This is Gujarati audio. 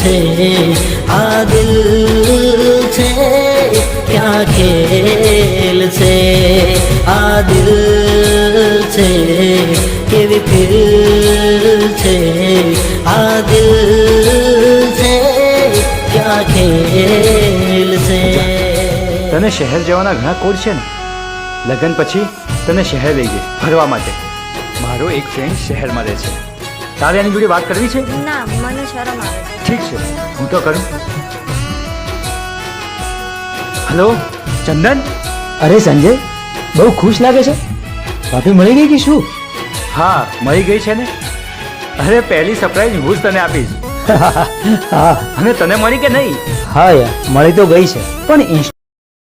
છે આ દિલ છે ક્યાં ખેલ છે આ દિલ છે કેવી ફીલ છે આ દિલ છે ક્યાં ખેલ છે. તને શહેર જવાના ઘણા કોડ છે ને. લગ્ન પછી તને શહેર લઈ ગઈ ફરવા માટે. મારો એક ફ્રેન્ડ શહેરમાં રહે છે. તારે એની જોડે વાત કરવી છે? ના, મને શરમ આવે છે. ઠીક છે, હું તો કરું. હલો ચંદન. અરે સંજય, બહુ ખુશ લાગે છે. ભાભી મળી ગઈ કે શું? હા મળી ગઈ છે ને. અરે પહેલી સરપ્રાઈઝ હું જ તને આપીશ. હા અને તને મળી કે નહીં? હા યાર, મળી તો ગઈ છે પણ